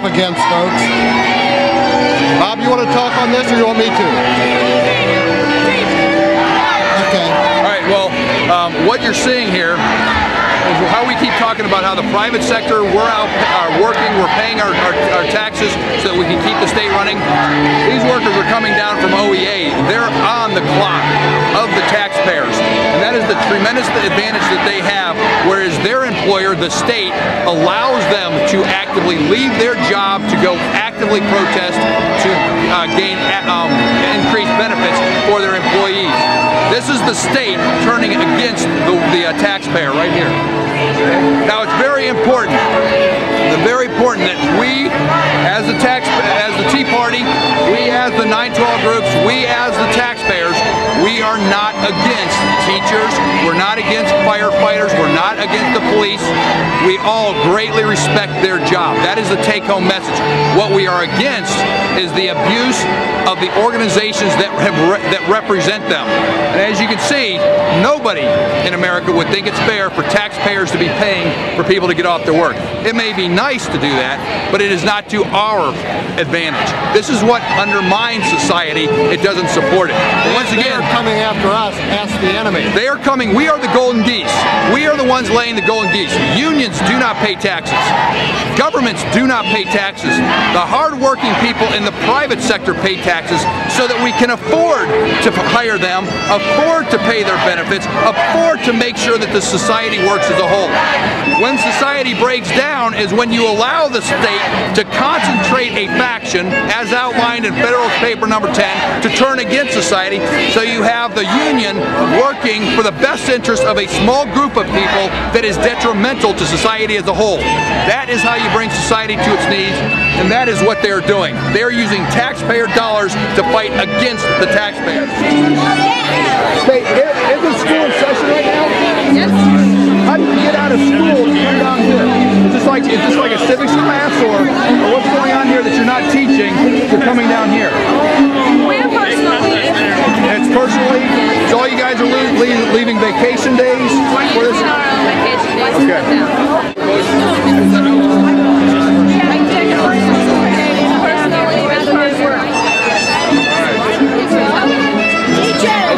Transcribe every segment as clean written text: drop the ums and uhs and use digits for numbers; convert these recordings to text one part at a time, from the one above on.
Against, folks. Bob, you want to talk on this or you want me to? Okay. All right, well, what you're seeing here is how we keep talking about how the private sector, we're out working, we're paying our taxes so that we can keep the state running. These workers are coming down from OEA. They're on the clock of the taxpayers. And that is the tremendous advantage that they have, whereas their employer, the state, allows them to actively leave their job to go actively protest to gain increased benefits for their employees. This is the state turning against the taxpayer right here. Now it's very important. That we, as the Tea Party, we as the 912 groups, we as the taxpayers, we are not against teachers, we're not against firefighters, we're not against the police. We all greatly respect their job. That is the take-home message. What we are against is the abuse of the organizations that represent them. And as you can see, nobody in America would think it's fair for taxpayers to be paying for people to get off their work. It may be nice to do that, but it is not to our advantage. This is what undermines society. It doesn't support it. And once again, they're coming after us, ask the enemy. They are coming. We are the golden geese. We are the ones laying the golden geese. Unions do not pay taxes. Governments do not pay taxes. The hard-working people in the private sector pay taxes so that we can afford to hire them, afford to pay their benefits, afford to make sure that the society works as a whole. When society breaks down is when you allow the state to concentrate a faction, as outlined in Federalist Paper number 10, to turn against society. So you have the union working for the best interest of a small group of people that is detrimental to society as a whole. That is how you bring society to its knees, and that is what they're doing. They're using taxpayer dollars to fight against the taxpayers. Hey, isn't school in session right now? Yes. How do you get out of school to come down here? Is this like a civics class, or what's going on here that you're not teaching? You're coming down here. We're personally. It's personally. So all you guys are leaving vacation days for this? Vacation days. Okay.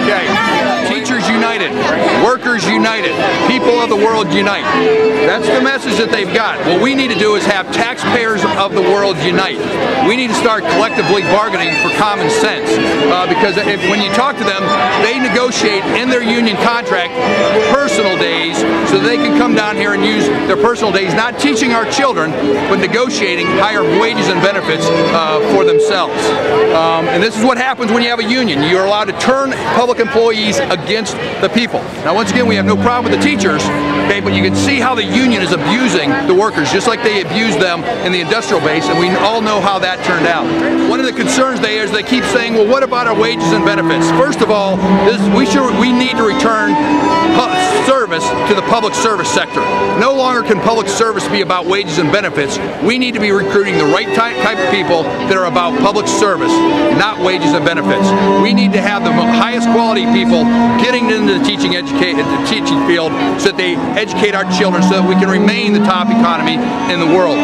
Okay. Teachers united. Workers united. People of the world unite. That's the message that they've got. What we need to do is have taxpayers of the world unite. We need to start collectively bargaining for common sense, because when you talk to them, they negotiate in their union contract personal days so that they can come down here and use their personal days, not teaching our children, but negotiating higher wages and benefits for themselves. And this is what happens when you have a union. You're allowed to turn public employees against the people. Now, once again, we have no problem with the teachers, okay, but you can see how the union is abusing the workers, just like they abused them in the industrial base, and we all know how that turned out. One of the concerns is they keep saying, well, what about our wages and benefits? First of all, we need to return service to the public service sector. No longer can public service be about wages and benefits. We need to be recruiting the right type of people that are about public service, not wages and benefits. We need to have the highest quality people getting into the teaching field so that they educate our children so that we can remain the top economy in the world.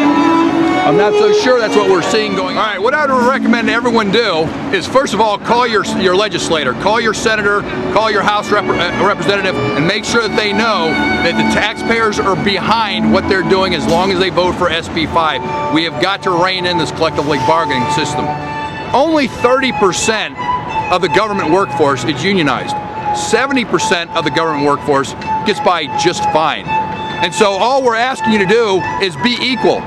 I'm not so sure that's what we're seeing going on. All right, what I would recommend everyone do is, first of all, call your legislator, call your senator, call your House representative, and make sure that they know that the taxpayers are behind what they're doing as long as they vote for SB 5. We have got to rein in this collectively bargaining system. Only 30% of the government workforce is unionized. 70% of the government workforce gets by just fine. And so all we're asking you to do is be equal.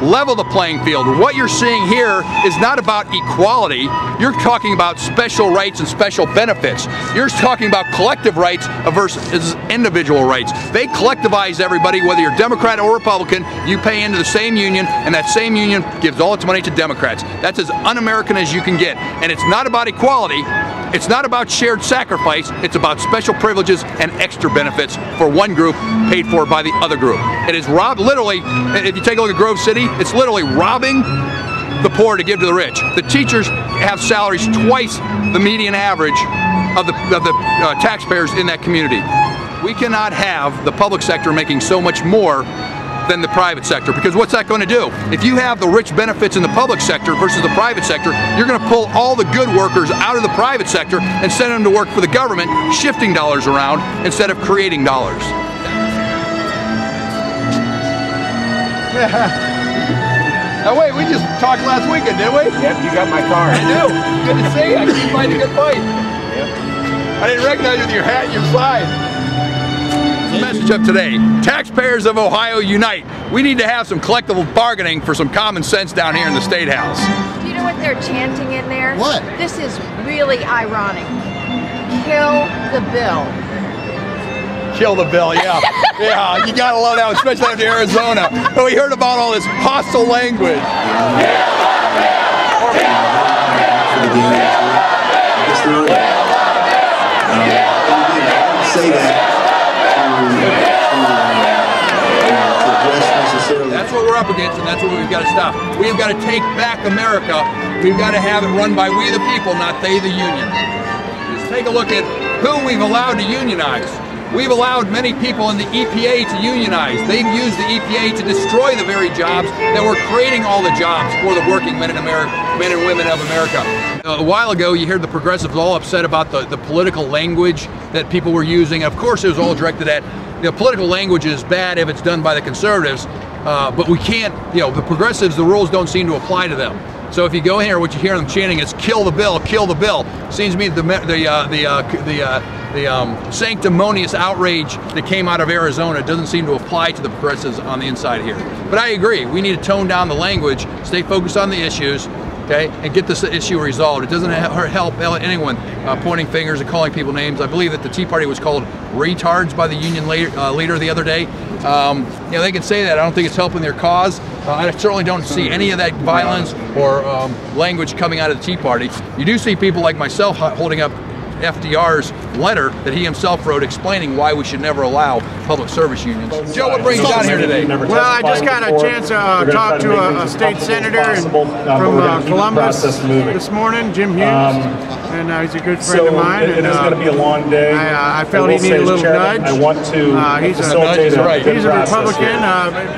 Level the playing field. What you're seeing here is not about equality. You're talking about special rights and special benefits. You're talking about collective rights versus individual rights. They collectivize everybody, whether you're Democrat or Republican. You pay into the same union, and that same union gives all its money to Democrats. That's as un-American as you can get. And it's not about equality. It's not about shared sacrifice. It's about special privileges and extra benefits for one group paid for by the other group. It is literally, if you take a look at Grove City, it's literally robbing the poor to give to the rich. The teachers have salaries twice the median average of the taxpayers in that community. We cannot have the public sector making so much more than the private sector, because what's that going to do? If you have the rich benefits in the public sector versus the private sector, you're going to pull all the good workers out of the private sector and send them to work for the government, shifting dollars around instead of creating dollars. Now wait, we just talked last weekend, didn't we? Yep, you got my card. I do. Good to see you. I keep fighting a good fight. Yep. I didn't recognize you with your hat and your slide. The message of today: taxpayers of Ohio unite. We need to have some collective bargaining for some common sense down here in the State House. Do you know what they're chanting in there? What? This is really ironic. Kill the bill. Kill the bill, yeah. Yeah, you gotta love that one, especially out in Arizona. But we heard about all this hostile language. Say that. That's what we're up against, and that's what we've got to stop. We've got to take back America. We've got to have it run by we the people, not they the union. Just take a look at who we've allowed to unionize. We've allowed many people in the EPA to unionize. They've used the EPA to destroy the very jobs that were creating all the jobs for the working men in America, men and women of America. A while ago, you heard the progressives all upset about the political language that people were using. Of course, it was all directed at, political language is bad if it's done by the conservatives, but we can't, the progressives, the rules don't seem to apply to them. So if you go in here, what you hear them chanting is "kill the bill, kill the bill." Seems to me the sanctimonious outrage that came out of Arizona doesn't seem to apply to the progressives on the inside here. But I agree, we need to tone down the language, stay focused on the issues, okay, and get this issue resolved. It doesn't help anyone pointing fingers and calling people names. I believe that the Tea Party was called retards by the union leader the other day. They can say that. I don't think it's helping their cause. I certainly don't see any of that violence or language coming out of the Tea Party. You do see people like myself holding up FDR's letter that he himself wrote explaining why we should never allow public service unions. Joe, what brings you down here today? Well, I just got a chance to talk to a state senator from Columbus this morning, Jim Hughes, and he's a good friend of mine. It is going to be a long day. I felt he needed a little nudge. I want to he's a Republican.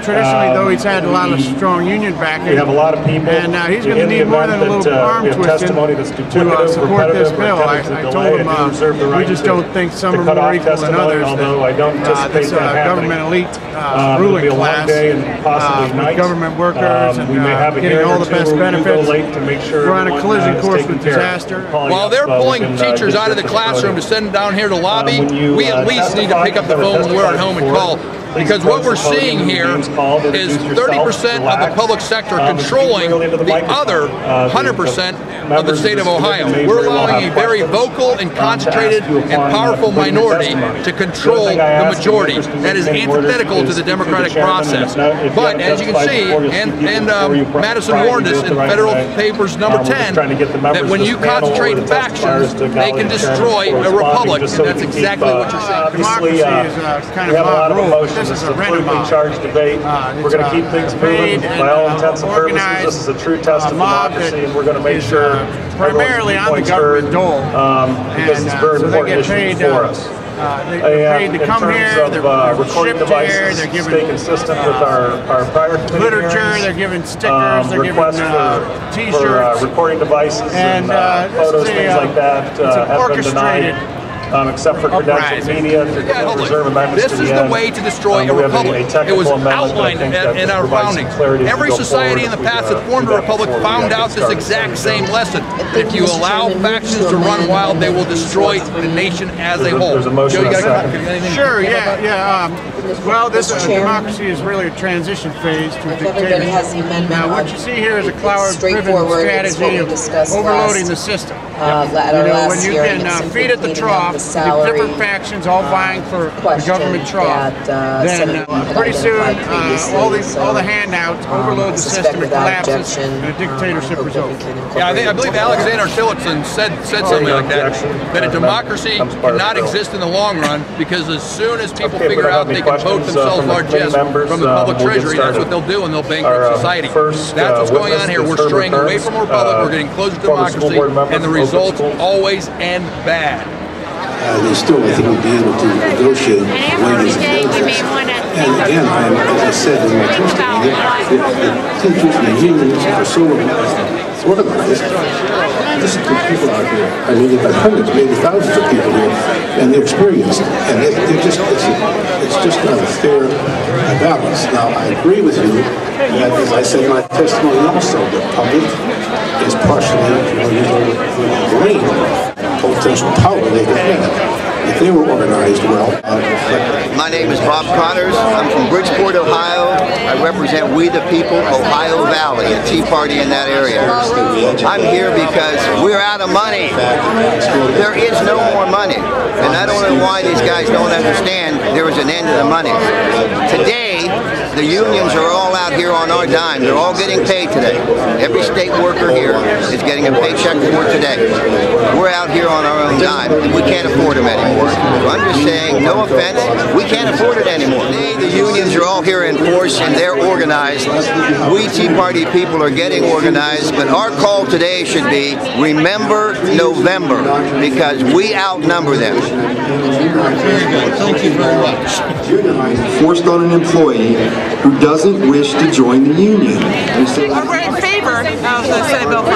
Traditionally, though, he's had a lot of strong union backing. We have a lot of people, and he's going to need more than a little arm twisting to support this bill. I told him we just don't think some are more equal than others. This government elite ruling class with government workers and getting all the best benefits. We're on a collision course with disaster. While they're pulling teachers out of the classroom to send them down here to lobby, we at least need to pick up the phone when we're at home and call Because what we're seeing here is 30% of the public sector controlling the other 100% of the state of Ohio. We're allowing a very vocal and concentrated and powerful minority to control the majority. That is antithetical to the democratic process. But as you can see, and Madison warned us in Federal Papers number 10, that when you concentrate factions, they can destroy a republic. And that's exactly what you're saying. Democracy is kind of mob rule. This is a rent-a-mob. We're going to keep things moving by all intents and purposes. This is a true test of democracy, and we're going to make sure primarily on the government dole, because it's very important issue for us. They're paid to come here, they're recording devices, they're given stay consistent with our prior literature, they're given stickers, they're given t-shirts, for recording devices and photos, things like that have been denied. Except for credentialed media, reserve amendments. This is the way to destroy a republic. It was outlined in our founding. Every society in the past that formed a republic found out this exact same lesson. If you allow factions to run wild, they will destroy the nation as a whole. Joe, you got Sure, yeah. Well, this democracy is really a transition phase to a dictatorship. Now, what you see here is a cloud-driven strategy of overloading the system. When you can feed at the trough, different factions all vying for the government trough, then pretty soon all the handouts overload the system, it collapses, and a dictatorship results. Yeah, I believe Alexander Tillotson said something like that a democracy cannot exist in the long run, because as soon as people figure out they can vote themselves largesse from the public treasury, that's what they'll do, and they'll bankrupt society. That's what's going on here. We're straying away from a republic, we're getting closer to democracy, and the results always end bad. They still, I think, will be able to negotiate wages and benefits. And again, as I said in my testimony, the teachers and the unions are so organized. Listen to people out here. I mean, they've got hundreds, maybe thousands of people here, and they're experienced. And it's just not a fair balance. Now, I agree with you that, as I said in my testimony also, the public is partially blamed potential power they could have if they were organized well. My name is Bob Connors. I'm from Bridgeport, Ohio. I represent We the People, Ohio Valley, a Tea Party in that area. I'm here because we're out of money. There is no more money. And I don't know why these guys don't understand there is an end to the money. Today, the unions are all out here on our dime. They're all getting paid today. Every state worker here is getting a paycheck for today. We're out here on our own dime, and we can't afford them anymore. I'm just saying, no offense, we can't afford it anymore. Today, the unions are all here in force, and they're organized. We Tea Party people are getting organized, but our call today should be, remember November, because we outnumber them. Thank you very much. Forced on an employee who doesn't wish to join the union. We're in favor of the Senate Bill 5.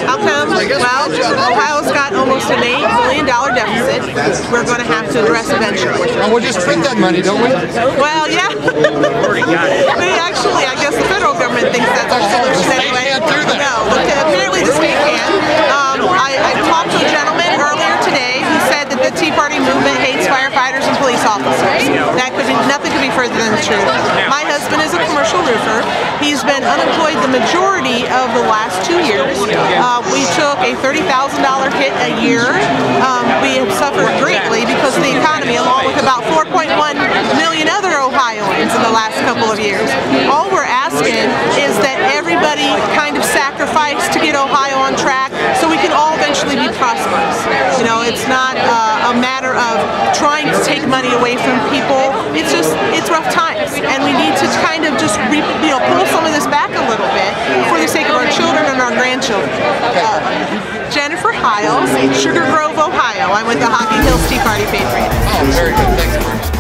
How come? Well, Ohio's got almost an $8 billion deficit. We're going to have to address eventually. Well, we'll just print that money, don't we? Well, yeah. But actually, I guess the federal government thinks that's our solution anyway. No, but apparently the state can. I talked to a gentleman earlier today who said that the Tea Party movement hates firefighters and police officers. Nothing could be further than the truth. My husband is a commercial roofer. He's been unemployed the majority of the last 2 years. We took a $30,000 hit a year. We have suffered greatly because of the economy, along with about 4.1 million other Ohioans in the last couple of years. All we're asking is that everybody kind of sacrifice to get Ohio on track so we can all eventually be prosperous. You know, it's not a matter of trying to take money away from people. It's rough times, and we need to kind of just pull some of this back a little bit for the sake of our children and our grandchildren. Jennifer Hiles, Sugar Grove, Ohio. I'm with the Hockey Hills Tea Party Patriots. Oh, very good. Thanks.